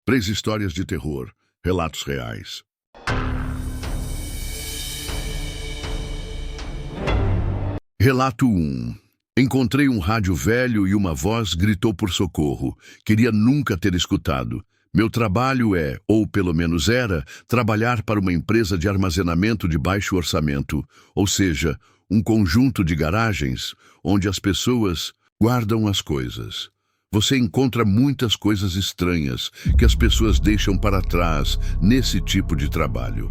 Três histórias de terror, relatos reais. Relato 1. Encontrei um rádio velho e uma voz gritou por socorro. Queria nunca ter escutado. Meu trabalho é, ou pelo menos era, trabalhar para uma empresa de armazenamento de baixo orçamento, ou seja, um conjunto de garagens onde as pessoas guardam as coisas. Você encontra muitas coisas estranhas que as pessoas deixam para trás nesse tipo de trabalho.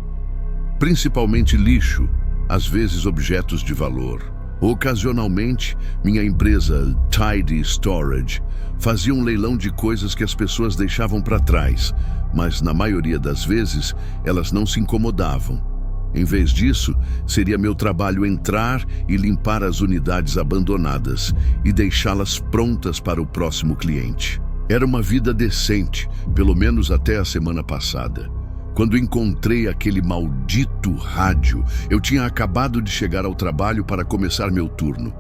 Principalmente lixo, às vezes objetos de valor. Ocasionalmente, minha empresa Tidy Storage fazia um leilão de coisas que as pessoas deixavam para trás, mas na maioria das vezes elas não se incomodavam. Em vez disso, seria meu trabalho entrar e limpar as unidades abandonadas e deixá-las prontas para o próximo cliente. Era uma vida decente, pelo menos até a semana passada. Quando encontrei aquele maldito rádio, eu tinha acabado de chegar ao trabalho para começar meu turno.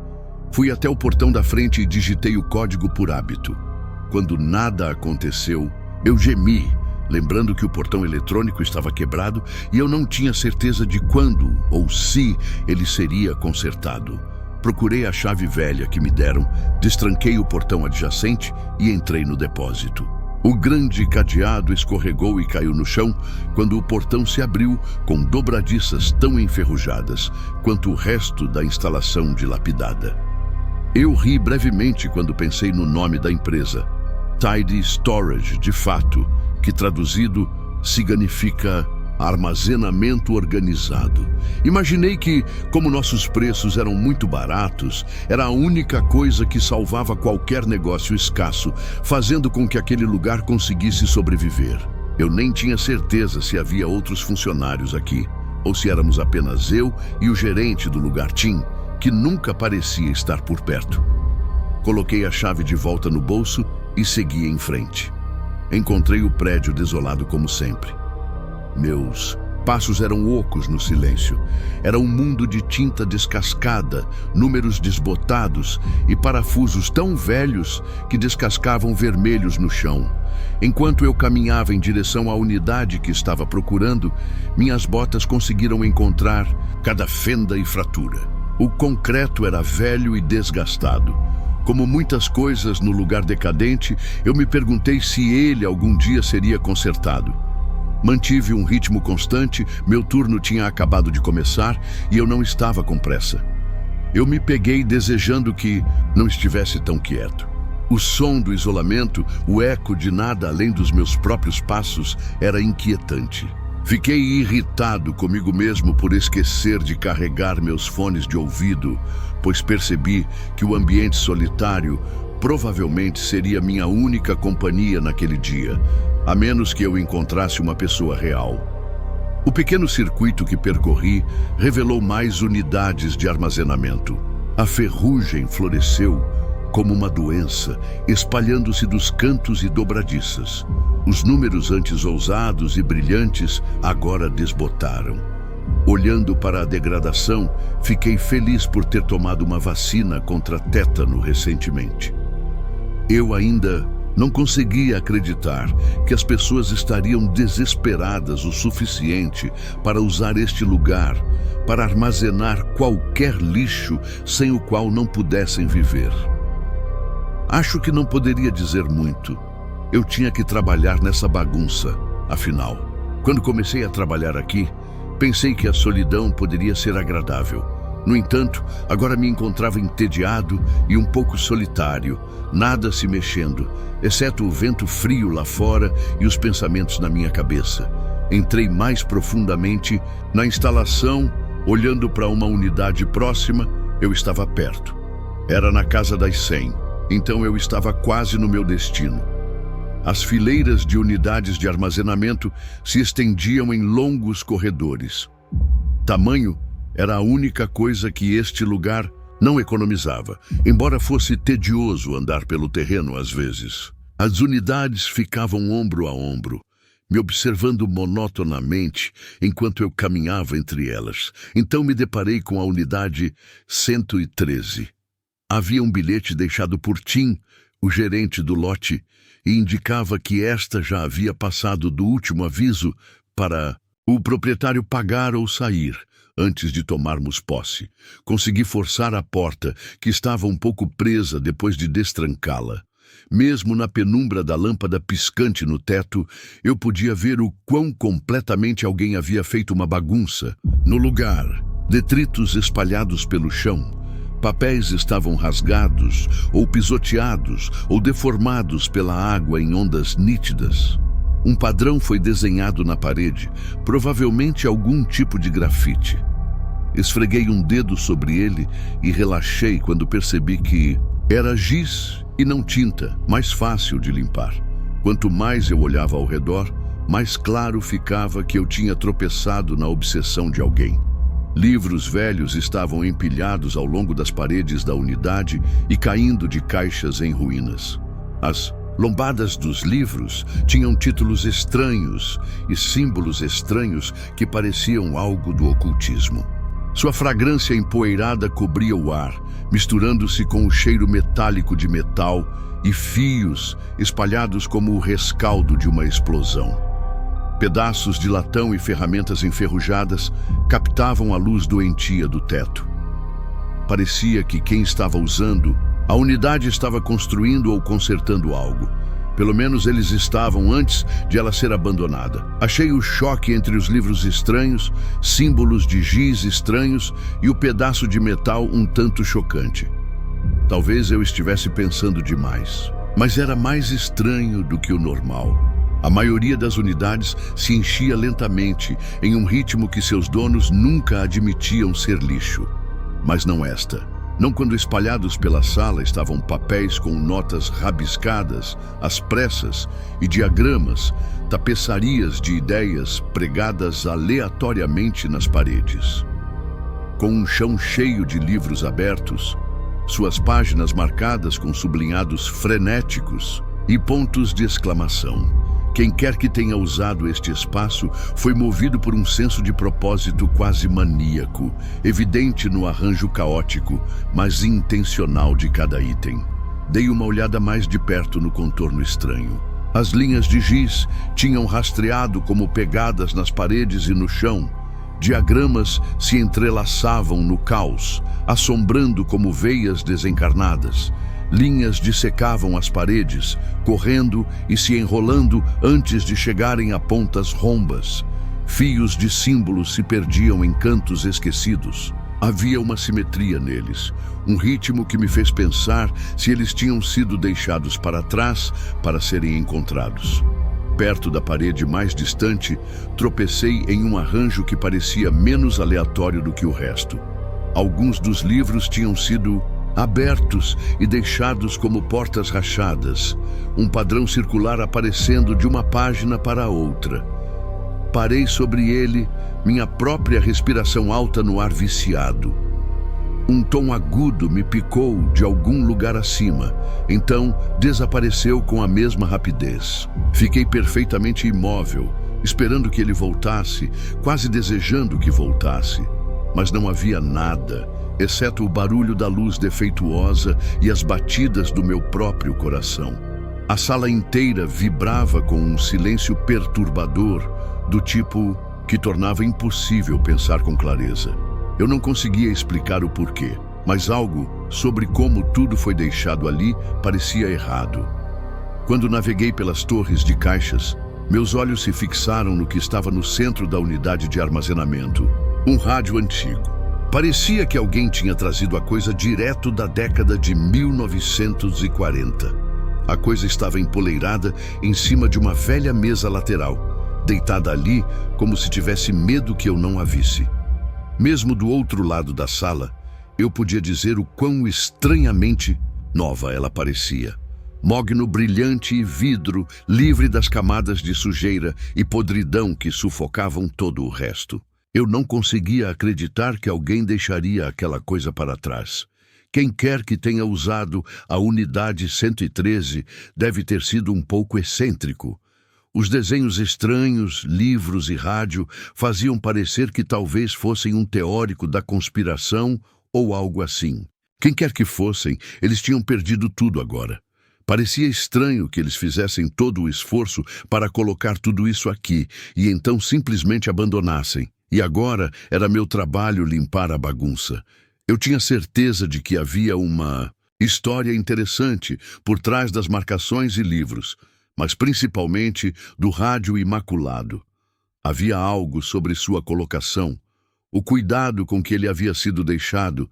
Fui até o portão da frente e digitei o código por hábito. Quando nada aconteceu, eu gemi, lembrando que o portão eletrônico estava quebrado e eu não tinha certeza de quando ou se ele seria consertado. Procurei a chave velha que me deram, destranquei o portão adjacente e entrei no depósito. O grande cadeado escorregou e caiu no chão quando o portão se abriu com dobradiças tão enferrujadas quanto o resto da instalação dilapidada. Eu ri brevemente quando pensei no nome da empresa. Tidy Storage, de fato, que traduzido significa armazenamento organizado. Imaginei que, como nossos preços eram muito baratos, era a única coisa que salvava qualquer negócio escasso, fazendo com que aquele lugar conseguisse sobreviver. Eu nem tinha certeza se havia outros funcionários aqui, ou se éramos apenas eu e o gerente do lugar Tim, que nunca parecia estar por perto. Coloquei a chave de volta no bolso e segui em frente. Encontrei o prédio desolado como sempre. Meus passos eram ocos no silêncio. Era um mundo de tinta descascada, números desbotados e parafusos tão velhos que descascavam vermelhos no chão. Enquanto eu caminhava em direção à unidade que estava procurando, minhas botas conseguiram encontrar cada fenda e fratura. O concreto era velho e desgastado. Como muitas coisas no lugar decadente, eu me perguntei se ele algum dia seria consertado. Mantive um ritmo constante, meu turno tinha acabado de começar e eu não estava com pressa. Eu me peguei desejando que não estivesse tão quieto. O som do isolamento, o eco de nada além dos meus próprios passos, era inquietante. Fiquei irritado comigo mesmo por esquecer de carregar meus fones de ouvido, pois percebi que o ambiente solitário provavelmente seria minha única companhia naquele dia, a menos que eu encontrasse uma pessoa real. O pequeno circuito que percorri revelou mais unidades de armazenamento. A ferrugem floresceu como uma doença, espalhando-se dos cantos e dobradiças. Os números antes ousados e brilhantes agora desbotaram. Olhando para a degradação, fiquei feliz por ter tomado uma vacina contra tétano recentemente. Eu ainda não conseguia acreditar que as pessoas estariam desesperadas o suficiente para usar este lugar para armazenar qualquer lixo sem o qual não pudessem viver. Acho que não poderia dizer muito. Eu tinha que trabalhar nessa bagunça, afinal. Quando comecei a trabalhar aqui, pensei que a solidão poderia ser agradável. No entanto, agora me encontrava entediado e um pouco solitário, nada se mexendo, exceto o vento frio lá fora e os pensamentos na minha cabeça. Entrei mais profundamente na instalação, olhando para uma unidade próxima. Eu estava perto. Era na casa das 100, então eu estava quase no meu destino. As fileiras de unidades de armazenamento se estendiam em longos corredores. Tamanho era a única coisa que este lugar não economizava, embora fosse tedioso andar pelo terreno às vezes. As unidades ficavam ombro a ombro, me observando monotonamente enquanto eu caminhava entre elas. Então me deparei com a unidade 113. Havia um bilhete deixado por Tim o gerente do lote, e indicava que esta já havia passado do último aviso para o proprietário pagar ou sair antes de tomarmos posse. Consegui forçar a porta, que estava um pouco presa depois de destrancá-la. Mesmo na penumbra da lâmpada piscante no teto, eu podia ver o quão completamente alguém havia feito uma bagunça. No lugar, detritos espalhados pelo chão. Papéis estavam rasgados, ou pisoteados, ou deformados pela água em ondas nítidas. Um padrão foi desenhado na parede, provavelmente algum tipo de grafite. Esfreguei um dedo sobre ele e relaxei quando percebi que era giz e não tinta, mais fácil de limpar. Quanto mais eu olhava ao redor, mais claro ficava que eu tinha tropeçado na obsessão de alguém. Livros velhos estavam empilhados ao longo das paredes da unidade e caindo de caixas em ruínas. As lombadas dos livros tinham títulos estranhos e símbolos estranhos que pareciam algo do ocultismo. Sua fragrância empoeirada cobria o ar, misturando-se com o cheiro metálico de metal e fios espalhados como o rescaldo de uma explosão. Pedaços de latão e ferramentas enferrujadas captavam a luz doentia do teto. Parecia que quem estava usando a unidade estava construindo ou consertando algo. Pelo menos eles estavam antes de ela ser abandonada. Achei o choque entre os livros estranhos, símbolos de giz estranhos e o pedaço de metal um tanto chocante. Talvez eu estivesse pensando demais, mas era mais estranho do que o normal. A maioria das unidades se enchia lentamente, em um ritmo que seus donos nunca admitiam ser lixo. Mas não esta. Não quando espalhados pela sala estavam papéis com notas rabiscadas, às pressas, e diagramas, tapeçarias de ideias pregadas aleatoriamente nas paredes. Com um chão cheio de livros abertos, suas páginas marcadas com sublinhados frenéticos e pontos de exclamação. Quem quer que tenha usado este espaço foi movido por um senso de propósito quase maníaco, evidente no arranjo caótico, mas intencional de cada item. Dei uma olhada mais de perto no contorno estranho. As linhas de giz tinham rastreado como pegadas nas paredes e no chão. Diagramas se entrelaçavam no caos, assombrando como veias desencarnadas. Linhas dissecavam as paredes, correndo e se enrolando antes de chegarem a pontas rombas. Fios de símbolos se perdiam em cantos esquecidos. Havia uma simetria neles, um ritmo que me fez pensar se eles tinham sido deixados para trás para serem encontrados. Perto da parede mais distante, tropecei em um arranjo que parecia menos aleatório do que o resto. Alguns dos livros tinham sido abertos e deixados como portas rachadas, um padrão circular aparecendo de uma página para a outra. Parei sobre ele, minha própria respiração alta no ar viciado. Um tom agudo me picou de algum lugar acima, então desapareceu com a mesma rapidez. Fiquei perfeitamente imóvel, esperando que ele voltasse, quase desejando que voltasse. Mas não havia nada, exceto o barulho da luz defeituosa e as batidas do meu próprio coração. A sala inteira vibrava com um silêncio perturbador, do tipo que tornava impossível pensar com clareza. Eu não conseguia explicar o porquê, mas algo sobre como tudo foi deixado ali parecia errado. Quando naveguei pelas torres de caixas, meus olhos se fixaram no que estava no centro da unidade de armazenamento, um rádio antigo. Parecia que alguém tinha trazido a coisa direto da década de 1940. A coisa estava empoleirada em cima de uma velha mesa lateral, deitada ali como se tivesse medo que eu não a visse. Mesmo do outro lado da sala, eu podia dizer o quão estranhamente nova ela parecia. Mogno brilhante e vidro, livre das camadas de sujeira e podridão que sufocavam todo o resto. Eu não conseguia acreditar que alguém deixaria aquela coisa para trás. Quem quer que tenha usado a unidade 113 deve ter sido um pouco excêntrico. Os desenhos estranhos, livros e rádio faziam parecer que talvez fossem um teórico da conspiração ou algo assim. Quem quer que fossem, eles tinham perdido tudo agora. Parecia estranho que eles fizessem todo o esforço para colocar tudo isso aqui e então simplesmente abandonassem. E agora era meu trabalho limpar a bagunça. Eu tinha certeza de que havia uma história interessante por trás das marcações e livros, mas principalmente do rádio imaculado. Havia algo sobre sua colocação, o cuidado com que ele havia sido deixado,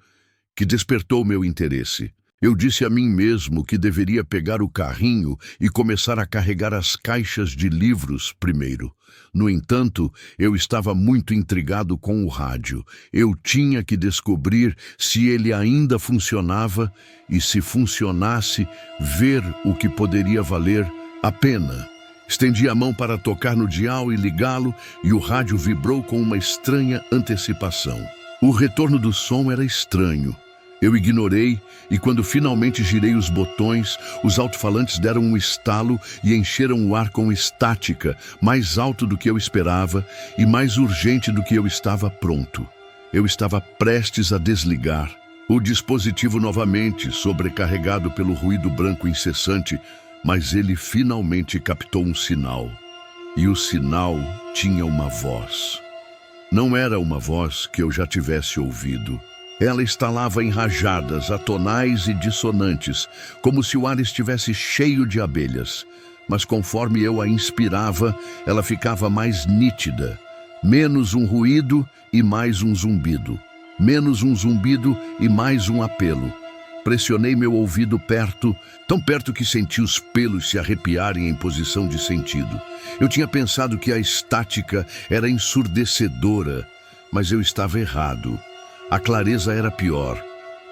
que despertou meu interesse. Eu disse a mim mesmo que deveria pegar o carrinho e começar a carregar as caixas de livros primeiro. No entanto, eu estava muito intrigado com o rádio. Eu tinha que descobrir se ele ainda funcionava e, se funcionasse, ver o que poderia valer a pena. Estendi a mão para tocar no dial e ligá-lo, e o rádio vibrou com uma estranha antecipação. O retorno do som era estranho. Eu ignorei, e quando finalmente girei os botões, os alto-falantes deram um estalo e encheram o ar com estática, mais alto do que eu esperava e mais urgente do que eu estava pronto. Eu estava prestes a desligar o dispositivo novamente, sobrecarregado pelo ruído branco incessante, mas ele finalmente captou um sinal. E o sinal tinha uma voz. Não era uma voz que eu já tivesse ouvido. Ela estalava em rajadas, atonais e dissonantes, como se o ar estivesse cheio de abelhas. Mas conforme eu a inspirava, ela ficava mais nítida. Menos um ruído e mais um zumbido. Menos um zumbido e mais um apelo. Pressionei meu ouvido perto, tão perto que senti os pelos se arrepiarem em posição de sentido. Eu tinha pensado que a estática era ensurdecedora, mas eu estava errado. A clareza era pior.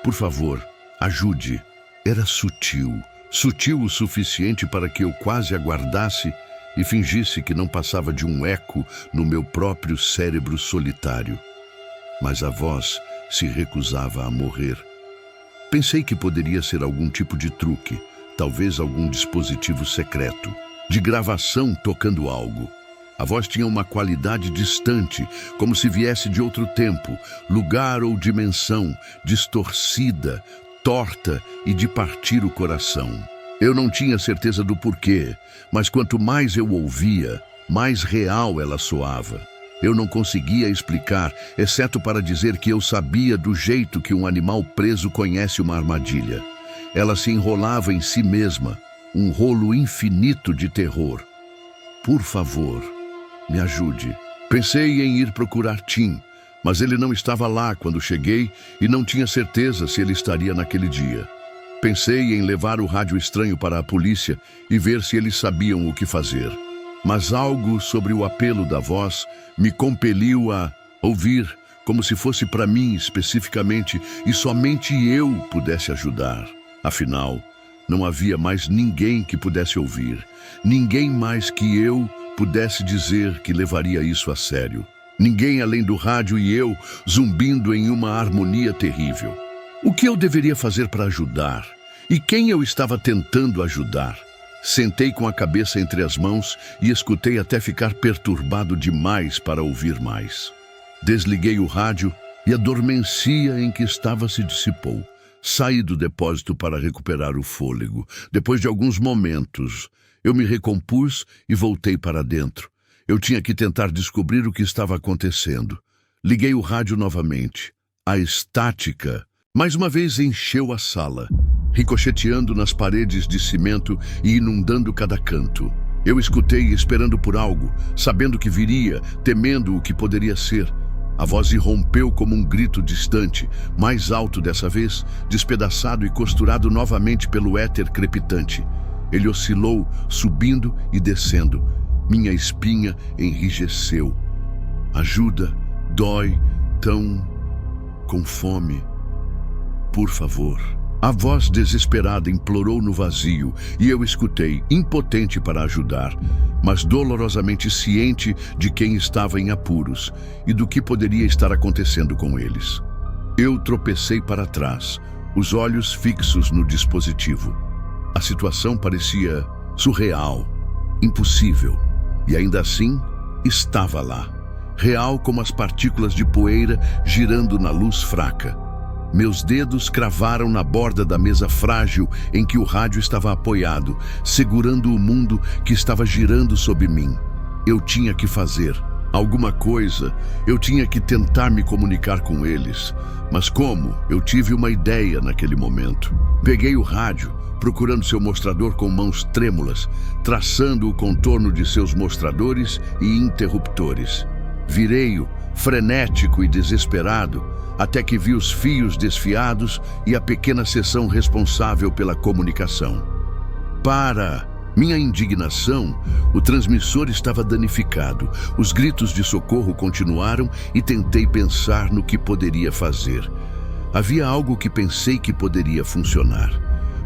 Por favor, ajude. Era sutil. Sutil o suficiente para que eu quase aguardasse e fingisse que não passava de um eco no meu próprio cérebro solitário. Mas a voz se recusava a morrer. Pensei que poderia ser algum tipo de truque, talvez algum dispositivo secreto, de gravação tocando algo. A voz tinha uma qualidade distante, como se viesse de outro tempo, lugar ou dimensão, distorcida, torta e de partir o coração. Eu não tinha certeza do porquê, mas quanto mais eu ouvia, mais real ela soava. Eu não conseguia explicar, exceto para dizer que eu sabia do jeito que um animal preso conhece uma armadilha. Ela se enrolava em si mesma, um rolo infinito de terror. Por favor, me ajude. Pensei em ir procurar Tim, mas ele não estava lá quando cheguei e não tinha certeza se ele estaria naquele dia. Pensei em levar o rádio estranho para a polícia e ver se eles sabiam o que fazer. Mas algo sobre o apelo da voz me compeliu a ouvir, como se fosse para mim especificamente e somente eu pudesse ajudar. Afinal, não havia mais ninguém que pudesse ouvir, ninguém mais que eu pudesse dizer que levaria isso a sério. Ninguém além do rádio e eu zumbindo em uma harmonia terrível. O que eu deveria fazer para ajudar? E quem eu estava tentando ajudar? Sentei com a cabeça entre as mãos e escutei até ficar perturbado demais para ouvir mais. Desliguei o rádio e a dormência em que estava se dissipou. Saí do depósito para recuperar o fôlego. Depois de alguns momentos, eu me recompus e voltei para dentro. Eu tinha que tentar descobrir o que estava acontecendo. Liguei o rádio novamente. A estática, mais uma vez, encheu a sala, ricocheteando nas paredes de cimento e inundando cada canto. Eu escutei esperando por algo, sabendo que viria, temendo o que poderia ser. A voz irrompeu como um grito distante, mais alto dessa vez, despedaçado e costurado novamente pelo éter crepitante. Ele oscilou, subindo e descendo. Minha espinha enrijeceu. Ajuda, dói, tão com fome. Por favor. A voz desesperada implorou no vazio e eu escutei, impotente para ajudar, mas dolorosamente ciente de quem estava em apuros e do que poderia estar acontecendo com eles. Eu tropecei para trás, os olhos fixos no dispositivo. A situação parecia surreal, impossível, e ainda assim estava lá, real como as partículas de poeira girando na luz fraca. Meus dedos cravaram na borda da mesa frágil em que o rádio estava apoiado, segurando o mundo que estava girando sob mim. Eu tinha que fazer alguma coisa, eu tinha que tentar me comunicar com eles. Mas como? Eu tive uma ideia naquele momento. Peguei o rádio, procurando seu mostrador com mãos trêmulas, traçando o contorno de seus mostradores e interruptores. Virei-o, frenético e desesperado, até que vi os fios desfiados e a pequena seção responsável pela comunicação. Para minha indignação, o transmissor estava danificado. Os gritos de socorro continuaram e tentei pensar no que poderia fazer. Havia algo que pensei que poderia funcionar.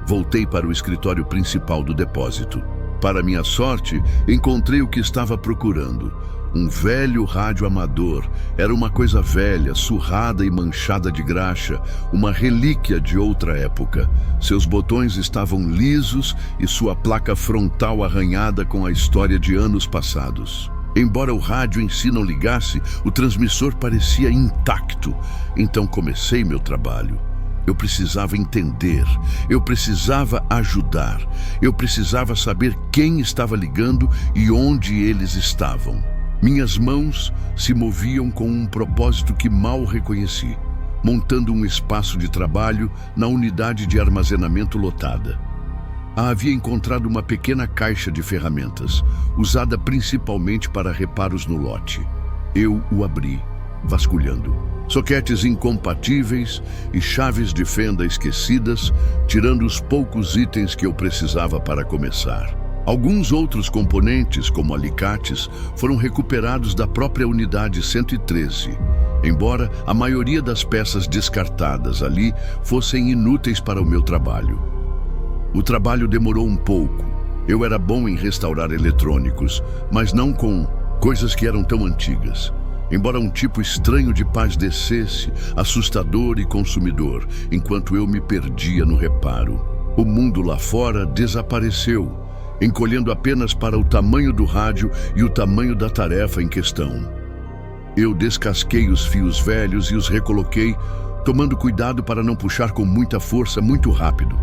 Voltei para o escritório principal do depósito. Para minha sorte, encontrei o que estava procurando. Um velho rádio amador. Era uma coisa velha, surrada e manchada de graxa, uma relíquia de outra época. Seus botões estavam lisos e sua placa frontal arranhada com a história de anos passados. Embora o rádio em si não ligasse, o transmissor parecia intacto. Então comecei meu trabalho. Eu precisava entender, eu precisava ajudar, eu precisava saber quem estava ligando e onde eles estavam. Minhas mãos se moviam com um propósito que mal reconheci, montando um espaço de trabalho na unidade de armazenamento lotada. Havia encontrado uma pequena caixa de ferramentas, usada principalmente para reparos no lote. Eu o abri, vasculhando. Soquetes incompatíveis e chaves de fenda esquecidas, tirando os poucos itens que eu precisava para começar. Alguns outros componentes, como alicates, foram recuperados da própria unidade 113, embora a maioria das peças descartadas ali fossem inúteis para o meu trabalho. O trabalho demorou um pouco. Eu era bom em restaurar eletrônicos, mas não com coisas que eram tão antigas. Embora um tipo estranho de paz descesse, assustador e consumidor, enquanto eu me perdia no reparo. O mundo lá fora desapareceu, encolhendo apenas para o tamanho do rádio e o tamanho da tarefa em questão. Eu descasquei os fios velhos e os recoloquei, tomando cuidado para não puxar com muita força muito rápido.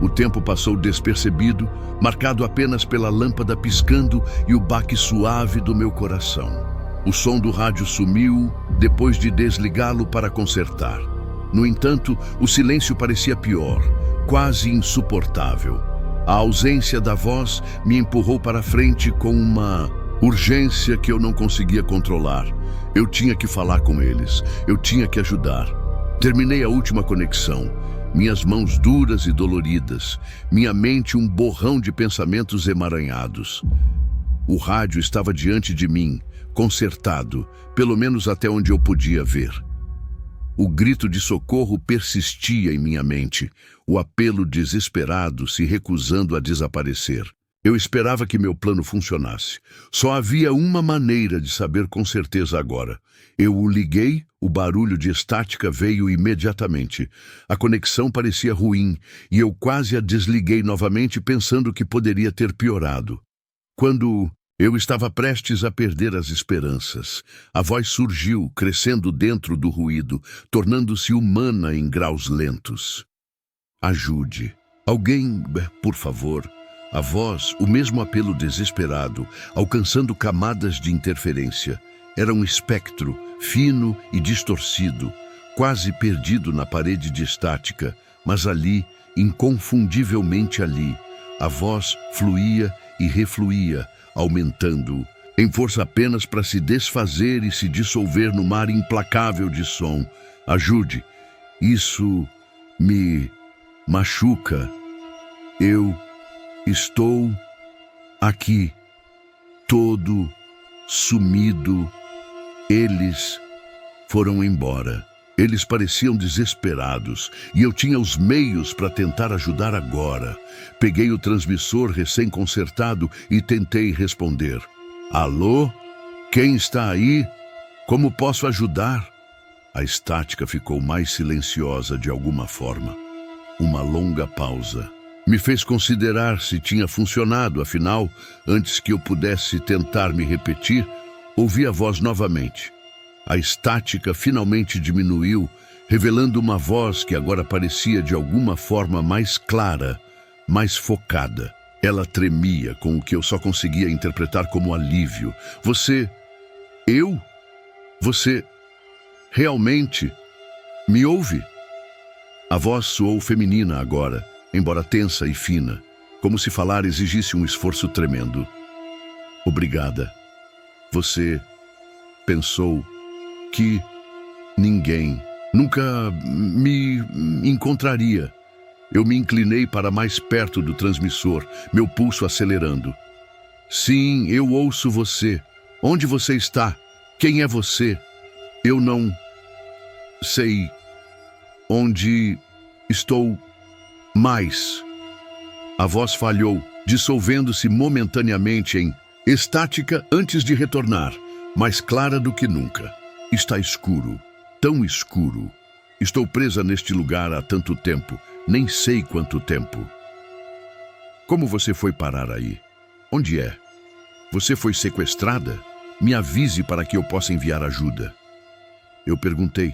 O tempo passou despercebido, marcado apenas pela lâmpada piscando e o baque suave do meu coração. O som do rádio sumiu depois de desligá-lo para consertar. No entanto, o silêncio parecia pior, quase insuportável. A ausência da voz me empurrou para frente com uma urgência que eu não conseguia controlar. Eu tinha que falar com eles, eu tinha que ajudar. Terminei a última conexão, minhas mãos duras e doloridas, minha mente um borrão de pensamentos emaranhados. O rádio estava diante de mim, consertado, pelo menos até onde eu podia ver. O grito de socorro persistia em minha mente, o apelo desesperado se recusando a desaparecer. Eu esperava que meu plano funcionasse. Só havia uma maneira de saber com certeza agora. Eu o liguei, o barulho de estática veio imediatamente. A conexão parecia ruim e eu quase a desliguei novamente pensando que poderia ter piorado. Quando eu estava prestes a perder as esperanças, a voz surgiu, crescendo dentro do ruído, tornando-se humana em graus lentos. Ajude. Alguém, por favor. A voz, o mesmo apelo desesperado, alcançando camadas de interferência. Era um espectro, fino e distorcido, quase perdido na parede de estática, mas ali, inconfundivelmente ali, a voz fluía e refluía, aumentando, em força apenas para se desfazer e se dissolver no mar implacável de som. Ajude. Isso me machuca. Eu estou aqui, todo sumido. Eles foram embora. Eles pareciam desesperados e eu tinha os meios para tentar ajudar agora. Peguei o transmissor recém-consertado e tentei responder. Alô? Quem está aí? Como posso ajudar? A estática ficou mais silenciosa de alguma forma. Uma longa pausa. Me fez considerar se tinha funcionado, afinal, antes que eu pudesse tentar me repetir, ouvi a voz novamente. A estática finalmente diminuiu, revelando uma voz que agora parecia de alguma forma mais clara, mais focada. Ela tremia com o que eu só conseguia interpretar como alívio. Você... Você... realmente... me ouve? A voz soou feminina agora, embora tensa e fina, como se falar exigisse um esforço tremendo. Obrigada. Você pensou que ninguém nunca me encontraria. Eu me inclinei para mais perto do transmissor, meu pulso acelerando. Sim, eu ouço você. Onde você está? Quem é você? Eu não sei onde estou mais. A voz falhou, dissolvendo-se momentaneamente em estática antes de retornar, mais clara do que nunca. Está escuro, tão escuro. Estou presa neste lugar há tanto tempo, nem sei quanto tempo. Como você foi parar aí? Onde é? Você foi sequestrada? Me avise para que eu possa enviar ajuda. Eu perguntei,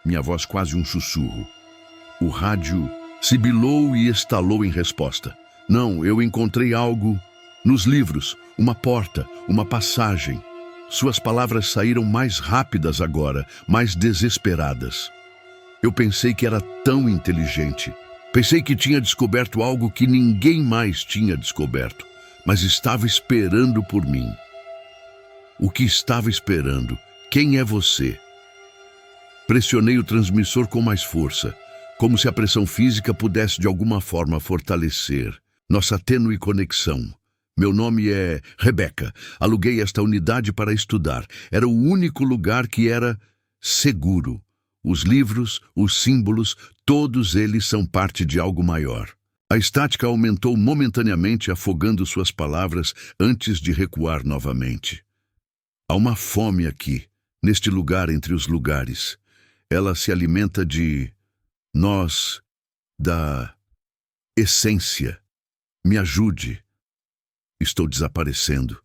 minha voz quase um sussurro. O rádio sibilou e estalou em resposta. Não, eu encontrei algo nos livros, uma porta, uma passagem. Suas palavras saíram mais rápidas agora, mais desesperadas. Eu pensei que era tão inteligente. Pensei que tinha descoberto algo que ninguém mais tinha descoberto, mas estava esperando por mim. O que estava esperando? Quem é você? Pressionei o transmissor com mais força, como se a pressão física pudesse de alguma forma fortalecer nossa tênue conexão. Meu nome é Rebeca. Aluguei esta unidade para estudar. Era o único lugar que era seguro. Os livros, os símbolos, todos eles são parte de algo maior. A estática aumentou momentaneamente, afogando suas palavras antes de recuar novamente. Há uma fome aqui, neste lugar entre os lugares. Ela se alimenta de nós, da essência. Me ajude. Estou desaparecendo.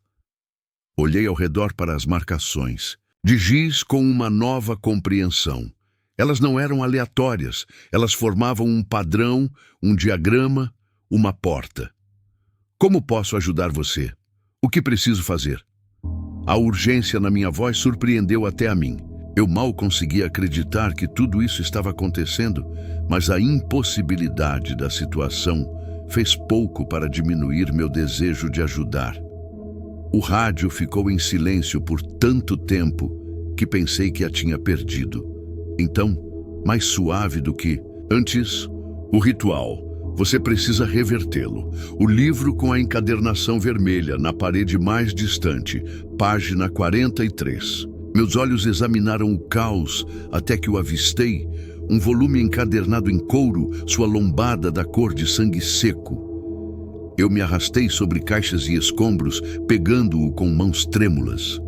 Olhei ao redor para as marcações, de giz com uma nova compreensão. Elas não eram aleatórias, elas formavam um padrão, um diagrama, uma porta. Como posso ajudar você? O que preciso fazer? A urgência na minha voz surpreendeu até a mim. Eu mal conseguia acreditar que tudo isso estava acontecendo, mas a impossibilidade da situação fez pouco para diminuir meu desejo de ajudar. O rádio ficou em silêncio por tanto tempo que pensei que a tinha perdido. Então, mais suave do que antes, o ritual. Você precisa revertê-lo. O livro com a encadernação vermelha na parede mais distante, página 43. Meus olhos examinaram o caos até que o avistei, um volume encadernado em couro, sua lombada da cor de sangue seco. Eu me arrastei sobre caixas e escombros, pegando-o com mãos trêmulas.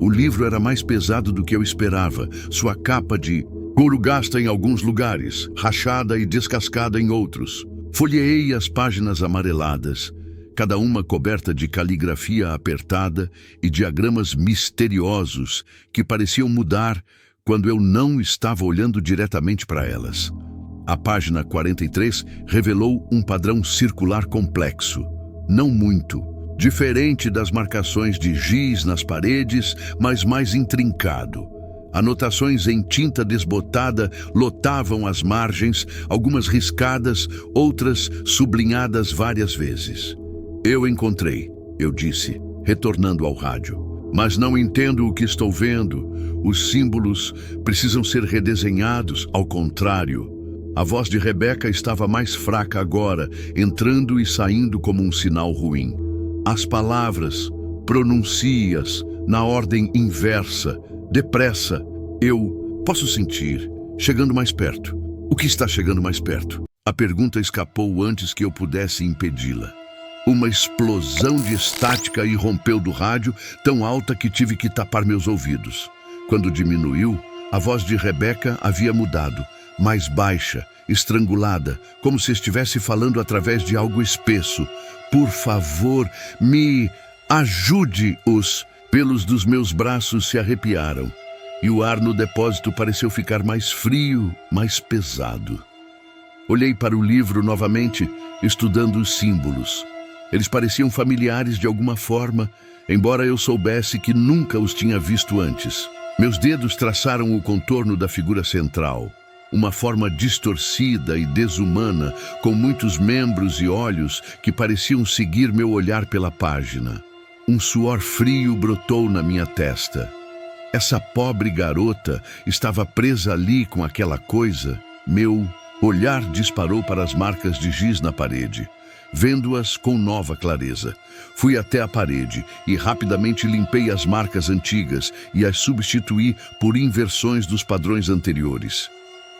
O livro era mais pesado do que eu esperava, sua capa de couro gasta em alguns lugares, rachada e descascada em outros. Folheei as páginas amareladas, cada uma coberta de caligrafia apertada e diagramas misteriosos que pareciam mudar quando eu não estava olhando diretamente para elas. A página 43 revelou um padrão circular complexo, não muito, diferente das marcações de giz nas paredes, mas mais intrincado. Anotações em tinta desbotada lotavam as margens, algumas riscadas, outras sublinhadas várias vezes. Eu encontrei, eu disse, retornando ao rádio. Mas não entendo o que estou vendo. Os símbolos precisam ser redesenhados, ao contrário. A voz de Rebeca estava mais fraca agora, entrando e saindo como um sinal ruim. As palavras, pronuncie-as na ordem inversa, depressa. Eu posso sentir, chegando mais perto. O que está chegando mais perto? A pergunta escapou antes que eu pudesse impedi-la. Uma explosão de estática irrompeu do rádio, tão alta que tive que tapar meus ouvidos. Quando diminuiu, a voz de Rebeca havia mudado, mais baixa, estrangulada, como se estivesse falando através de algo espesso. Por favor, me ajude! Os pelos dos meus braços se arrepiaram. e o ar no depósito pareceu ficar mais frio, mais pesado. Olhei para o livro novamente, estudando os símbolos. Eles pareciam familiares de alguma forma, embora eu soubesse que nunca os tinha visto antes. Meus dedos traçaram o contorno da figura central, uma forma distorcida e desumana, com muitos membros e olhos que pareciam seguir meu olhar pela página. Um suor frio brotou na minha testa. Essa pobre garota estava presa ali com aquela coisa. Meu olhar disparou para as marcas de giz na parede, vendo-as com nova clareza. Fui até a parede e rapidamente limpei as marcas antigas e as substituí por inversões dos padrões anteriores.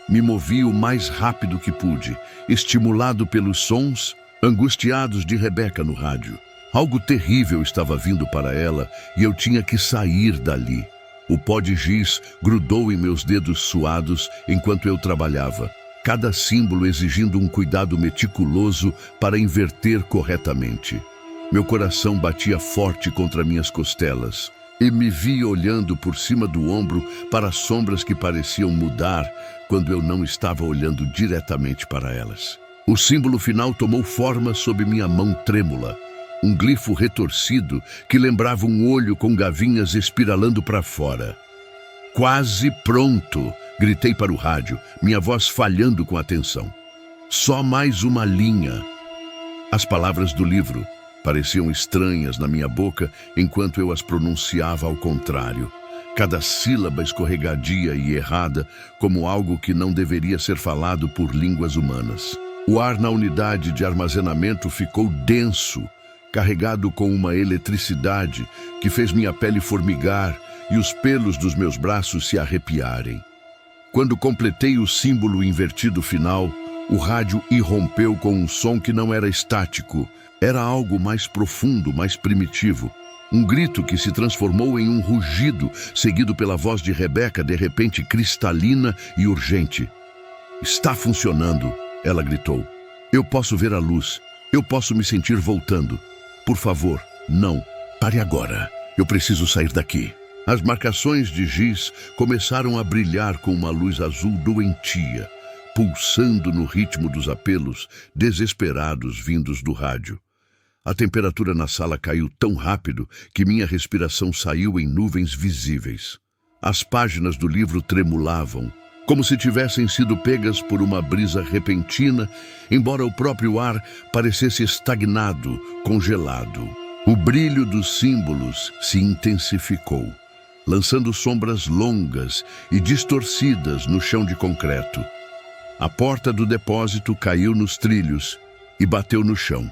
Me movi o mais rápido que pude, estimulado pelos sons angustiados de Rebeca no rádio. Algo terrível estava vindo para ela e eu tinha que sair dali. O pó de giz grudou em meus dedos suados enquanto eu trabalhava, cada símbolo exigindo um cuidado meticuloso para inverter corretamente. Meu coração batia forte contra minhas costelas e me vi olhando por cima do ombro para as sombras que pareciam mudar quando eu não estava olhando diretamente para elas. O símbolo final tomou forma sob minha mão trêmula, um glifo retorcido que lembrava um olho com gavinhas espiralando para fora. Quase pronto! Gritei para o rádio, minha voz falhando com a tensão. Só mais uma linha. As palavras do livro pareciam estranhas na minha boca enquanto eu as pronunciava ao contrário. Cada sílaba escorregadia e errada, como algo que não deveria ser falado por línguas humanas. O ar na unidade de armazenamento ficou denso, carregado com uma eletricidade que fez minha pele formigar e os pelos dos meus braços se arrepiarem. Quando completei o símbolo invertido final, o rádio irrompeu com um som que não era estático, era algo mais profundo, mais primitivo. Um grito que se transformou em um rugido, seguido pela voz de Rebeca, de repente cristalina e urgente. "Está funcionando", ela gritou. "Eu posso ver a luz. Eu posso me sentir voltando. Por favor, não. Pare agora. Eu preciso sair daqui." As marcações de giz começaram a brilhar com uma luz azul doentia, pulsando no ritmo dos apelos desesperados vindos do rádio. A temperatura na sala caiu tão rápido que minha respiração saiu em nuvens visíveis. As páginas do livro tremulavam, como se tivessem sido pegas por uma brisa repentina, embora o próprio ar parecesse estagnado, congelado. O brilho dos símbolos se intensificou, lançando sombras longas e distorcidas no chão de concreto. A porta do depósito caiu nos trilhos e bateu no chão.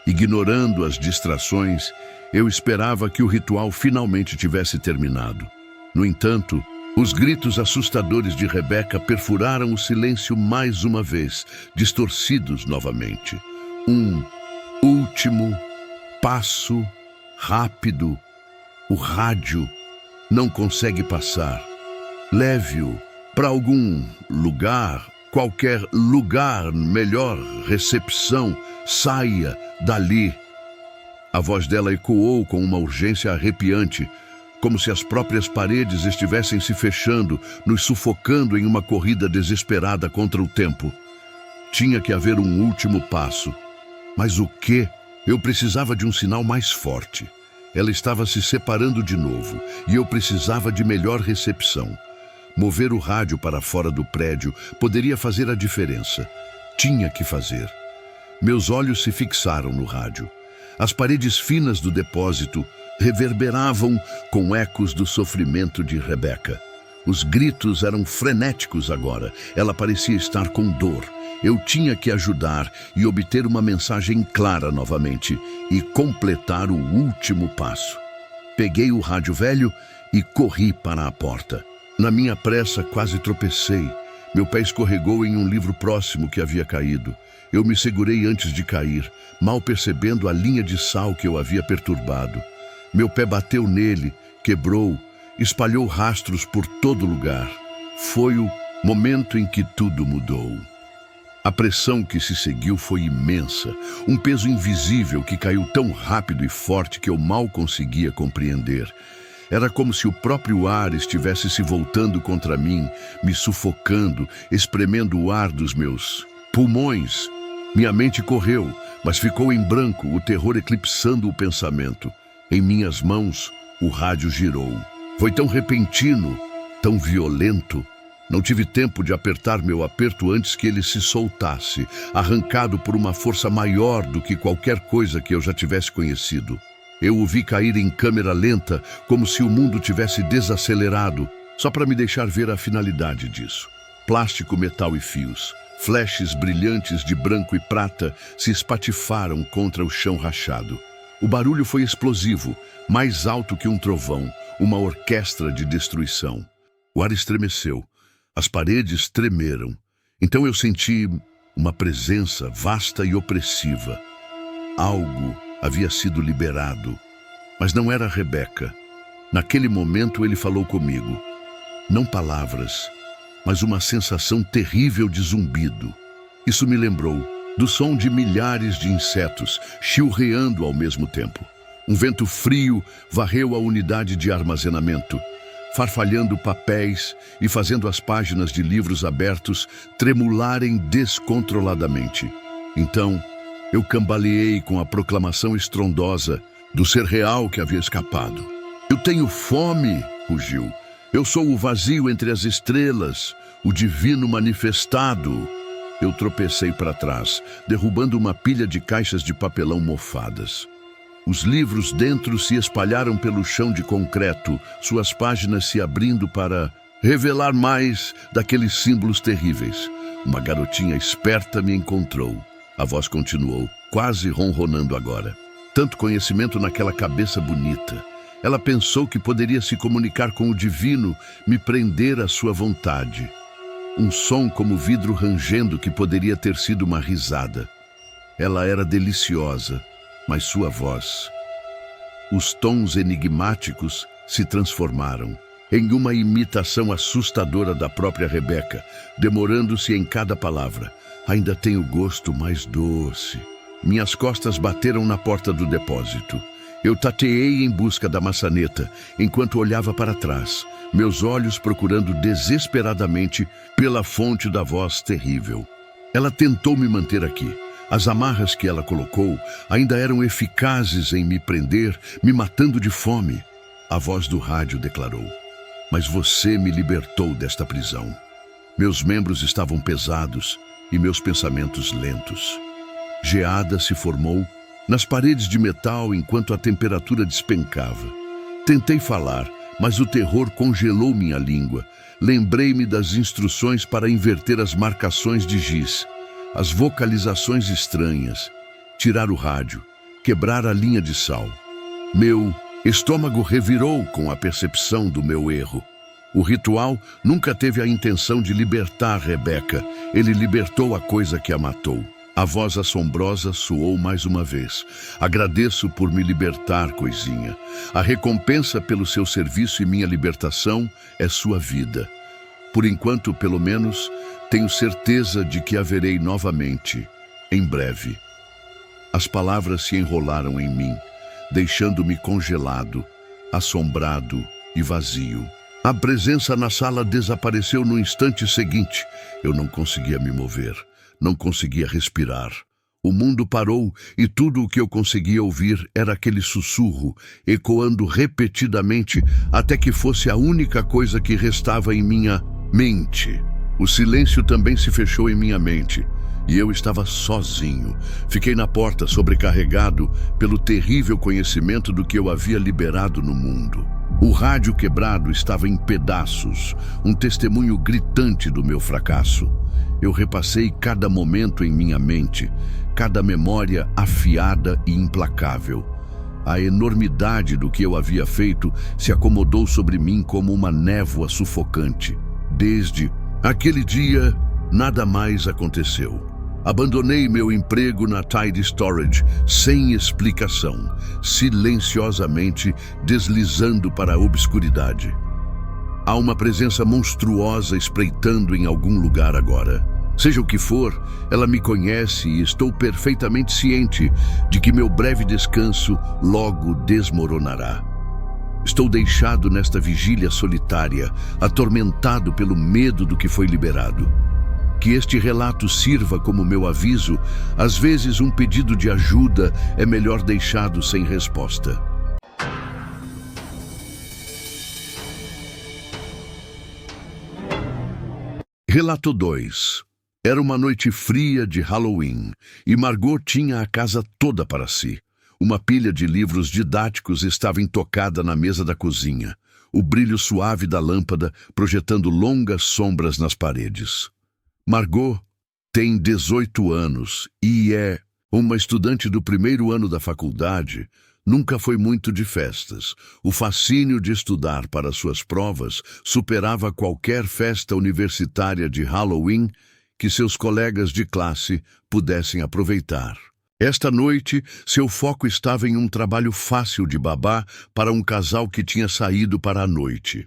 Ignorando as distrações, eu esperava que o ritual finalmente tivesse terminado. No entanto, os gritos assustadores de Rebeca perfuraram o silêncio mais uma vez, distorcidos novamente. Um último passo rápido. O rádio não consegue passar. Leve-o para algum lugar, qualquer lugar, melhor recepção. Saia dali. A voz dela ecoou com uma urgência arrepiante, como se as próprias paredes estivessem se fechando, nos sufocando em uma corrida desesperada contra o tempo. Tinha que haver um último passo. Mas o quê? Eu precisava de um sinal mais forte. Ela estava se separando de novo, e eu precisava de melhor recepção. Mover o rádio para fora do prédio poderia fazer a diferença. Tinha que fazer. Meus olhos se fixaram no rádio. As paredes finas do depósito reverberavam com ecos do sofrimento de Rebeca. Os gritos eram frenéticos agora. Ela parecia estar com dor. Eu tinha que ajudar e obter uma mensagem clara novamente e completar o último passo. Peguei o rádio velho e corri para a porta. Na minha pressa, quase tropecei. Meu pé escorregou em um livro próximo que havia caído. Eu me segurei antes de cair, mal percebendo a linha de sal que eu havia perturbado. Meu pé bateu nele, quebrou, espalhou rastros por todo lugar. Foi o momento em que tudo mudou. A pressão que se seguiu foi imensa, um peso invisível que caiu tão rápido e forte que eu mal conseguia compreender. Era como se o próprio ar estivesse se voltando contra mim, me sufocando, espremendo o ar dos meus pulmões. Minha mente correu, mas ficou em branco, o terror eclipsando o pensamento. Em minhas mãos, o rádio girou. Foi tão repentino, tão violento. Não tive tempo de apertar meu aperto antes que ele se soltasse, arrancado por uma força maior do que qualquer coisa que eu já tivesse conhecido. Eu o vi cair em câmera lenta, como se o mundo tivesse desacelerado, só para me deixar ver a finalidade disso. Plástico, metal e fios. Flashes brilhantes de branco e prata se espatifaram contra o chão rachado. O barulho foi explosivo, mais alto que um trovão, uma orquestra de destruição. O ar estremeceu, as paredes tremeram. Então eu senti uma presença vasta e opressiva. Algo havia sido liberado, mas não era Rebeca. Naquele momento ele falou comigo. Não palavras, mas uma sensação terrível de zumbido. Isso me lembrou do som de milhares de insetos chilreando ao mesmo tempo. Um vento frio varreu a unidade de armazenamento, farfalhando papéis e fazendo as páginas de livros abertos tremularem descontroladamente. Então, eu cambaleei com a proclamação estrondosa do ser real que havia escapado. Eu tenho fome, rugiu. Eu sou o vazio entre as estrelas, o divino manifestado. Eu tropecei para trás, derrubando uma pilha de caixas de papelão mofadas. Os livros dentro se espalharam pelo chão de concreto, suas páginas se abrindo para revelar mais daqueles símbolos terríveis. Uma garotinha esperta me encontrou. A voz continuou, quase ronronando agora. Tanto conhecimento naquela cabeça bonita. Ela pensou que poderia se comunicar com o divino, me prender à sua vontade. Um som como vidro rangendo que poderia ter sido uma risada. Ela era deliciosa, mas sua voz... Os tons enigmáticos se transformaram em uma imitação assustadora da própria Rebeca, demorando-se em cada palavra. Ainda tem o gosto mais doce. Minhas costas bateram na porta do depósito. Eu tateei em busca da maçaneta, enquanto olhava para trás, meus olhos procurando desesperadamente pela fonte da voz terrível. Ela tentou me manter aqui. As amarras que ela colocou ainda eram eficazes em me prender, me matando de fome. A voz do rádio declarou: "Mas você me libertou desta prisão." Meus membros estavam pesados e meus pensamentos lentos. Geada se formou nas paredes de metal enquanto a temperatura despencava. Tentei falar, mas o terror congelou minha língua. Lembrei-me das instruções para inverter as marcações de giz, as vocalizações estranhas, tirar o rádio, quebrar a linha de sal. Meu estômago revirou com a percepção do meu erro. O ritual nunca teve a intenção de libertar Rebeca. Ele libertou a coisa que a matou. A voz assombrosa soou mais uma vez. "Agradeço por me libertar, coisinha. A recompensa pelo seu serviço e minha libertação é sua vida. Por enquanto, pelo menos, tenho certeza de que haverei novamente, em breve." As palavras se enrolaram em mim, deixando-me congelado, assombrado e vazio. A presença na sala desapareceu no instante seguinte. Eu não conseguia me mover, não conseguia respirar. O mundo parou e tudo o que eu conseguia ouvir era aquele sussurro, ecoando repetidamente até que fosse a única coisa que restava em minha mente. O silêncio também se fechou em minha mente e eu estava sozinho. Fiquei na porta, sobrecarregado pelo terrível conhecimento do que eu havia liberado no mundo. O rádio quebrado estava em pedaços, um testemunho gritante do meu fracasso. Eu repassei cada momento em minha mente, cada memória afiada e implacável. A enormidade do que eu havia feito se acomodou sobre mim como uma névoa sufocante. Desde aquele dia, nada mais aconteceu. Abandonei meu emprego na Tide Storage sem explicação, silenciosamente deslizando para a obscuridade. Há uma presença monstruosa espreitando em algum lugar agora. Seja o que for, ela me conhece e estou perfeitamente ciente de que meu breve descanso logo desmoronará. Estou deixado nesta vigília solitária, atormentado pelo medo do que foi liberado. Que este relato sirva como meu aviso, às vezes um pedido de ajuda é melhor deixado sem resposta. Relato 2. Era uma noite fria de Halloween e Margot tinha a casa toda para si. Uma pilha de livros didáticos estava intocada na mesa da cozinha, o brilho suave da lâmpada projetando longas sombras nas paredes. Margot tem 18 anos e é uma estudante do primeiro ano da faculdade. Nunca foi muito de festas. O fascínio de estudar para suas provas superava qualquer festa universitária de Halloween que seus colegas de classe pudessem aproveitar. Esta noite, seu foco estava em um trabalho fácil de babá para um casal que tinha saído para a noite.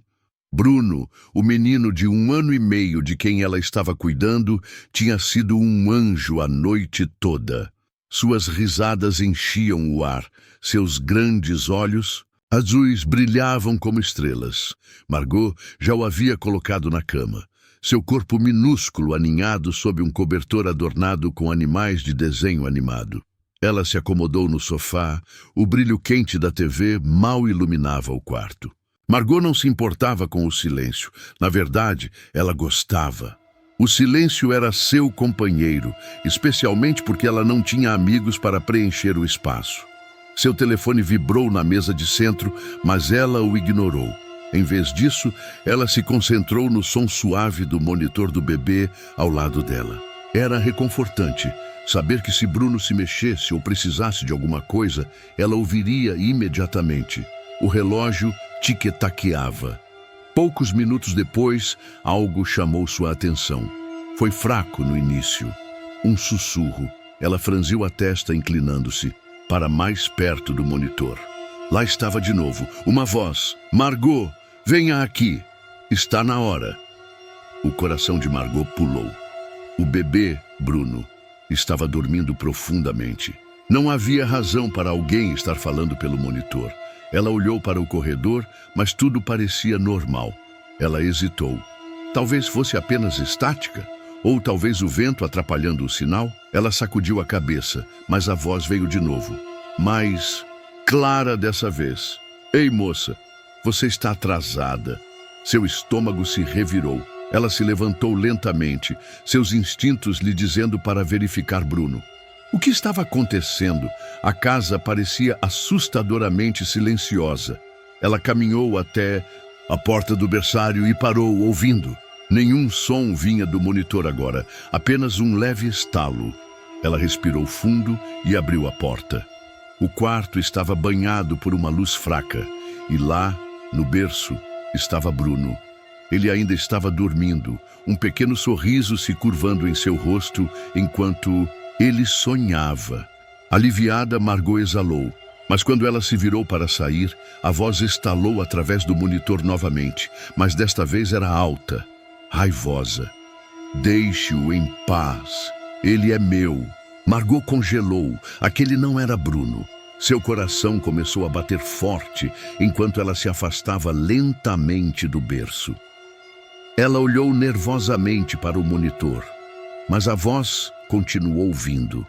Bruno, o menino de 1 ano e meio de quem ela estava cuidando, tinha sido um anjo a noite toda. Suas risadas enchiam o ar, seus grandes olhos azuis brilhavam como estrelas. Margot já o havia colocado na cama. Seu corpo minúsculo aninhado sob um cobertor adornado com animais de desenho animado. Ela se acomodou no sofá, o brilho quente da TV mal iluminava o quarto. Margot não se importava com o silêncio. Na verdade, ela gostava. O silêncio era seu companheiro, especialmente porque ela não tinha amigos para preencher o espaço. Seu telefone vibrou na mesa de centro, mas ela o ignorou. Em vez disso, ela se concentrou no som suave do monitor do bebê ao lado dela. Era reconfortante saber que se Bruno se mexesse ou precisasse de alguma coisa, ela ouviria imediatamente. O relógio tic-taqueava. Poucos minutos depois, algo chamou sua atenção. Foi fraco no início. Um sussurro. Ela franziu a testa, inclinando-se para mais perto do monitor. Lá estava de novo, uma voz. Margot, venha aqui. Está na hora. O coração de Margot pulou. O bebê, Bruno, estava dormindo profundamente. Não havia razão para alguém estar falando pelo monitor. Ela olhou para o corredor, mas tudo parecia normal. Ela hesitou. Talvez fosse apenas estática? Ou talvez o vento atrapalhando o sinal? Ela sacudiu a cabeça, mas a voz veio de novo. Mais clara dessa vez. Ei, moça, você está atrasada. Seu estômago se revirou. Ela se levantou lentamente, seus instintos lhe dizendo para verificar Bruno. O que estava acontecendo? A casa parecia assustadoramente silenciosa. Ela caminhou até a porta do berçário e parou, ouvindo. Nenhum som vinha do monitor agora, apenas um leve estalo. Ela respirou fundo e abriu a porta. O quarto estava banhado por uma luz fraca, e lá, no berço, estava Bruno. Ele ainda estava dormindo, um pequeno sorriso se curvando em seu rosto, enquanto ele sonhava. Aliviada, Margot exalou, mas quando ela se virou para sair, a voz estalou através do monitor novamente, mas desta vez era alta, raivosa. Deixe-o em paz, ele é meu. Margot congelou, aquele não era Bruno. Seu coração começou a bater forte enquanto ela se afastava lentamente do berço. Ela olhou nervosamente para o monitor, mas a voz continuou vindo.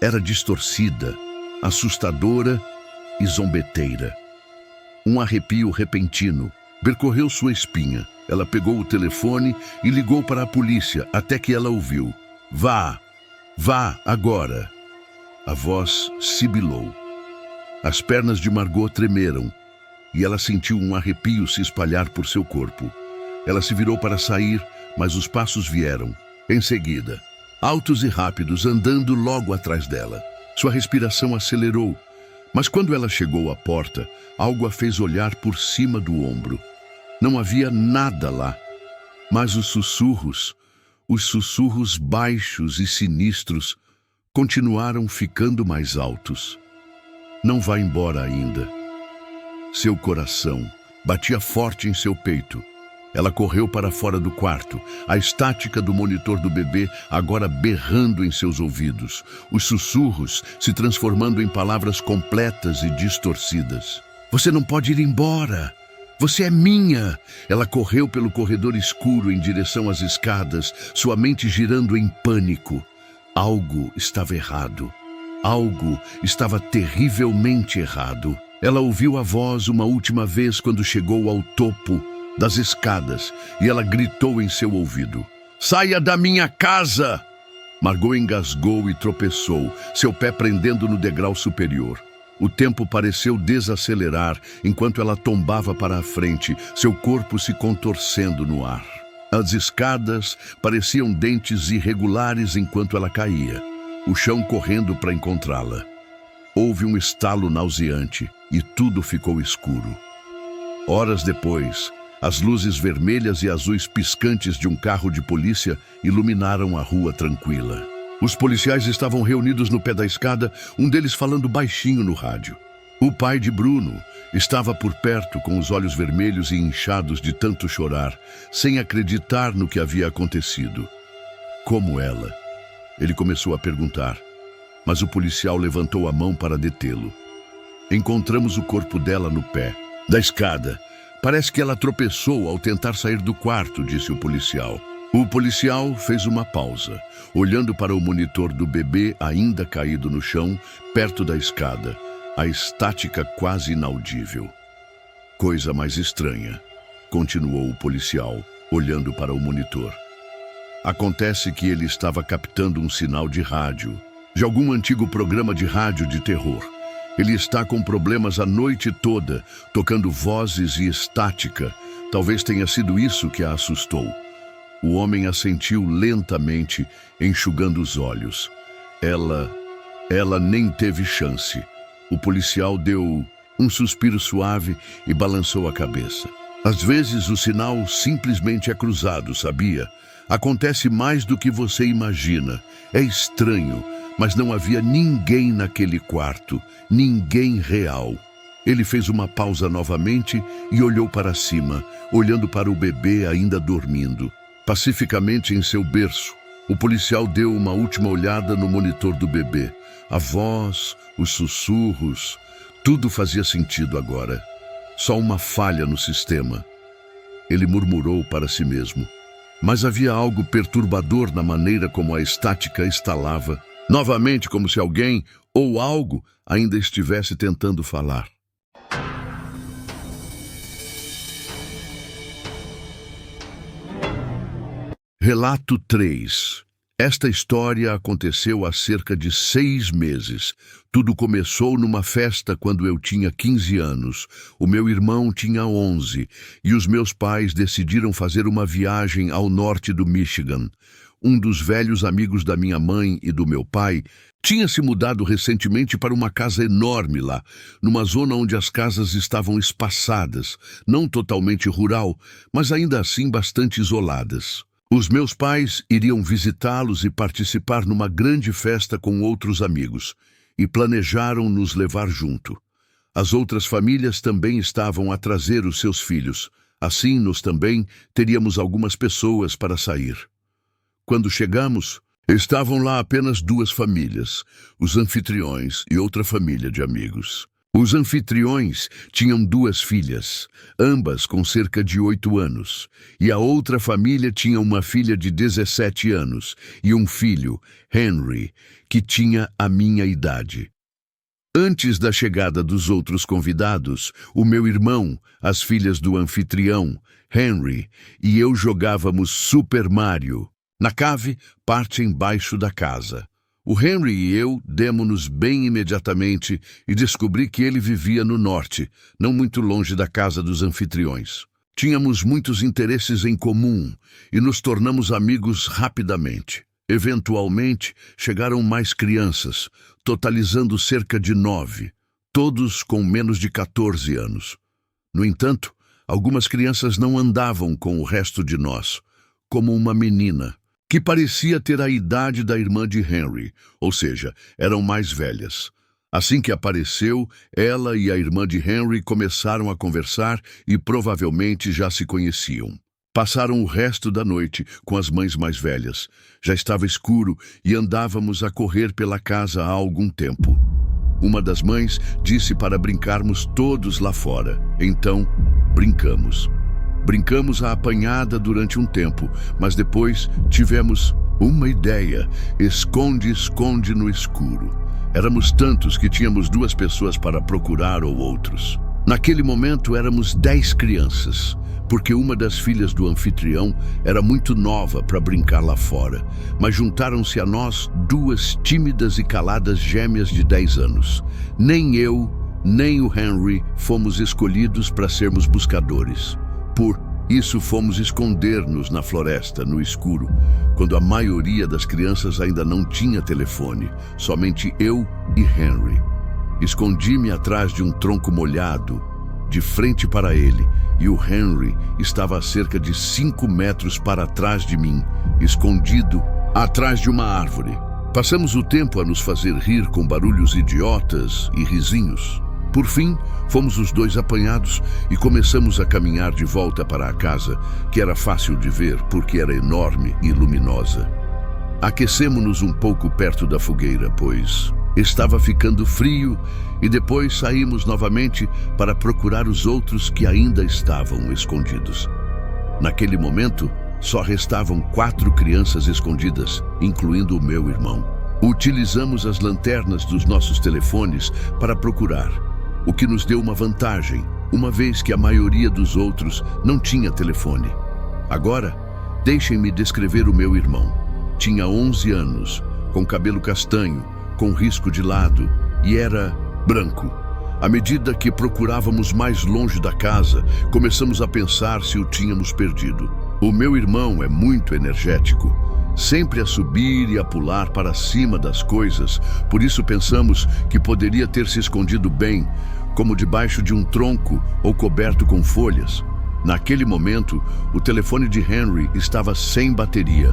Era distorcida, assustadora e zombeteira. Um arrepio repentino percorreu sua espinha. Ela pegou o telefone e ligou para a polícia até que ela ouviu. Vá agora. A voz sibilou. As pernas de Margot tremeram e ela sentiu um arrepio se espalhar por seu corpo. Ela se virou para sair, mas os passos vieram. Em seguida, altos e rápidos, andando logo atrás dela. Sua respiração acelerou, mas quando ela chegou à porta, algo a fez olhar por cima do ombro. Não havia nada lá, mas os sussurros baixos e sinistros, continuaram ficando mais altos. Não vá embora ainda. Seu coração batia forte em seu peito. Ela correu para fora do quarto, a estática do monitor do bebê agora berrando em seus ouvidos, os sussurros se transformando em palavras completas e distorcidas. Você não pode ir embora. Você é minha. Ela correu pelo corredor escuro em direção às escadas, sua mente girando em pânico. Algo estava errado. Algo estava terrivelmente errado. Ela ouviu a voz uma última vez quando chegou ao topo das escadas e ela gritou em seu ouvido: "Saia da minha casa!" Margot engasgou e tropeçou, seu pé prendendo no degrau superior. O tempo pareceu desacelerar enquanto ela tombava para a frente, seu corpo se contorcendo no ar. As escadas pareciam dentes irregulares enquanto ela caía, o chão correndo para encontrá-la. Houve um estalo nauseante e tudo ficou escuro. Horas depois, as luzes vermelhas e azuis piscantes de um carro de polícia iluminaram a rua tranquila. Os policiais estavam reunidos no pé da escada, um deles falando baixinho no rádio. O pai de Bruno estava por perto, com os olhos vermelhos e inchados de tanto chorar, sem acreditar no que havia acontecido. Como ela? Ele começou a perguntar, mas o policial levantou a mão para detê-lo. Encontramos o corpo dela no pé da escada. Parece que ela tropeçou ao tentar sair do quarto, disse o policial. O policial fez uma pausa, olhando para o monitor do bebê ainda caído no chão, perto da escada, a estática quase inaudível. Coisa mais estranha, continuou o policial, olhando para o monitor. Acontece que ele estava captando um sinal de rádio, de algum antigo programa de rádio de terror. Ele está com problemas a noite toda, tocando vozes e estática. Talvez tenha sido isso que a assustou. O homem assentiu lentamente, enxugando os olhos. Ela nem teve chance. O policial deu um suspiro suave e balançou a cabeça. Às vezes o sinal simplesmente é cruzado, sabia? Acontece mais do que você imagina. É estranho, mas não havia ninguém naquele quarto, ninguém real. Ele fez uma pausa novamente e olhou para cima, olhando para o bebê ainda dormindo. Pacificamente em seu berço, o policial deu uma última olhada no monitor do bebê. A voz, os sussurros, tudo fazia sentido agora. Só uma falha no sistema. Ele murmurou para si mesmo. Mas havia algo perturbador na maneira como a estática estalava, novamente como se alguém ou algo ainda estivesse tentando falar. Relato 3. Esta história aconteceu há cerca de 6 meses. Tudo começou numa festa quando eu tinha 15 anos. O meu irmão tinha 11 e os meus pais decidiram fazer uma viagem ao norte do Michigan. Um dos velhos amigos da minha mãe e do meu pai tinha se mudado recentemente para uma casa enorme lá, numa zona onde as casas estavam espaçadas, não totalmente rural, mas ainda assim bastante isoladas. Os meus pais iriam visitá-los e participar numa grande festa com outros amigos, e planejaram nos levar junto. As outras famílias também estavam a trazer os seus filhos. Assim, nós também teríamos algumas pessoas para sair. Quando chegamos, estavam lá apenas 2 famílias, os anfitriões e outra família de amigos. Os anfitriões tinham 2 filhas, ambas com cerca de 8 anos, e a outra família tinha uma filha de 17 anos e um filho, Henry, que tinha a minha idade. Antes da chegada dos outros convidados, o meu irmão, as filhas do anfitrião, Henry, e eu jogávamos Super Mario na cave, parte embaixo da casa. O Henry e eu demos-nos bem imediatamente e descobri que ele vivia no norte, não muito longe da casa dos anfitriões. Tínhamos muitos interesses em comum e nos tornamos amigos rapidamente. Eventualmente, chegaram mais crianças, totalizando cerca de 9, todos com menos de 14 anos. No entanto, algumas crianças não andavam com o resto de nós, como uma menina, que parecia ter a idade da irmã de Henry, ou seja, eram mais velhas. Assim que apareceu, ela e a irmã de Henry começaram a conversar e provavelmente já se conheciam. Passaram o resto da noite com as mães mais velhas. Já estava escuro e andávamos a correr pela casa há algum tempo. Uma das mães disse para brincarmos todos lá fora. Então, brincamos. Brincamos a apanhada durante um tempo, mas depois tivemos uma ideia. Esconde-esconde no escuro. Éramos tantos que tínhamos 2 pessoas para procurar ou outros. Naquele momento éramos 10 crianças, porque uma das filhas do anfitrião era muito nova para brincar lá fora, mas juntaram-se a nós 2 tímidas e caladas gêmeas de 10 anos. Nem eu, nem o Henry fomos escolhidos para sermos buscadores. Por isso fomos esconder-nos na floresta, no escuro, quando a maioria das crianças ainda não tinha telefone, somente eu e Henry. Escondi-me atrás de um tronco molhado, de frente para ele, e o Henry estava a cerca de 5 metros para trás de mim, escondido atrás de uma árvore. Passamos o tempo a nos fazer rir com barulhos idiotas e risinhos. Por fim, fomos os 2 apanhados e começamos a caminhar de volta para a casa, que era fácil de ver porque era enorme e luminosa. Aquecemos-nos um pouco perto da fogueira, pois estava ficando frio, e depois saímos novamente para procurar os outros que ainda estavam escondidos. Naquele momento, só restavam 4 crianças escondidas, incluindo o meu irmão. Utilizamos as lanternas dos nossos telefones para procurar, o que nos deu uma vantagem, uma vez que a maioria dos outros não tinha telefone. Agora, deixem-me descrever o meu irmão. Tinha 11 anos, com cabelo castanho, com risco de lado, e era branco. À medida que procurávamos mais longe da casa, começamos a pensar se o tínhamos perdido. O meu irmão é muito energético, sempre a subir e a pular para cima das coisas, por isso pensamos que poderia ter se escondido bem, como debaixo de um tronco ou coberto com folhas. Naquele momento, o telefone de Henry estava sem bateria.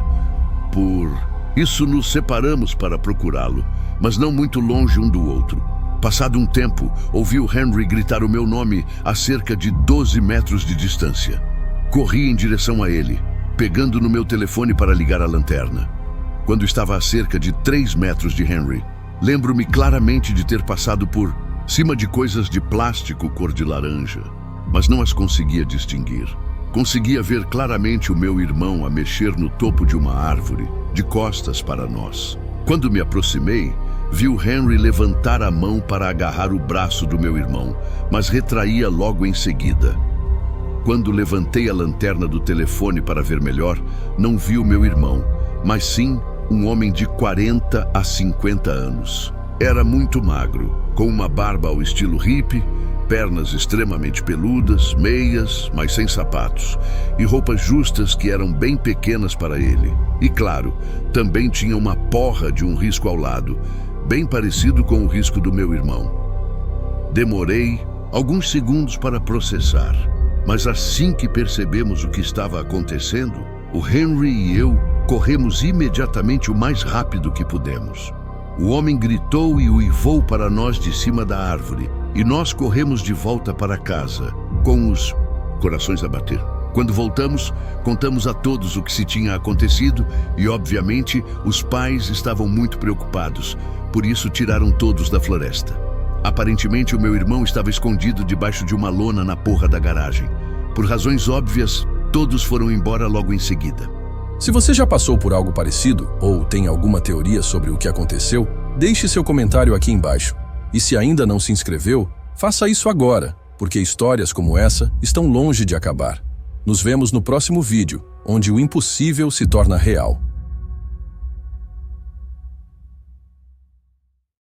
Por isso nos separamos para procurá-lo, mas não muito longe um do outro. Passado um tempo, ouvi o Henry gritar o meu nome a cerca de 12 metros de distância. Corri em direção a ele, pegando no meu telefone para ligar a lanterna. Quando estava a cerca de 3 metros de Henry, lembro-me claramente de ter passado por cima de coisas de plástico cor de laranja, mas não as conseguia distinguir. Conseguia ver claramente o meu irmão a mexer no topo de uma árvore, de costas para nós. Quando me aproximei, vi o Henry levantar a mão para agarrar o braço do meu irmão, mas retraía logo em seguida. Quando levantei a lanterna do telefone para ver melhor, não vi o meu irmão, mas sim um homem de 40 a 50 anos. Era muito magro, com uma barba ao estilo hippie, pernas extremamente peludas, meias, mas sem sapatos, e roupas justas que eram bem pequenas para ele. E claro, também tinha uma porra de um risco ao lado, bem parecido com o risco do meu irmão. Demorei alguns segundos para processar, mas assim que percebemos o que estava acontecendo, o Henry e eu corremos imediatamente o mais rápido que pudemos. O homem gritou e uivou para nós de cima da árvore, e nós corremos de volta para casa, com os corações a bater. Quando voltamos, contamos a todos o que se tinha acontecido e, obviamente, os pais estavam muito preocupados, por isso tiraram todos da floresta. Aparentemente, o meu irmão estava escondido debaixo de uma lona na porra da garagem. Por razões óbvias, todos foram embora logo em seguida. Se você já passou por algo parecido ou tem alguma teoria sobre o que aconteceu, deixe seu comentário aqui embaixo. E se ainda não se inscreveu, faça isso agora, porque histórias como essa estão longe de acabar. Nos vemos no próximo vídeo, onde o impossível se torna real.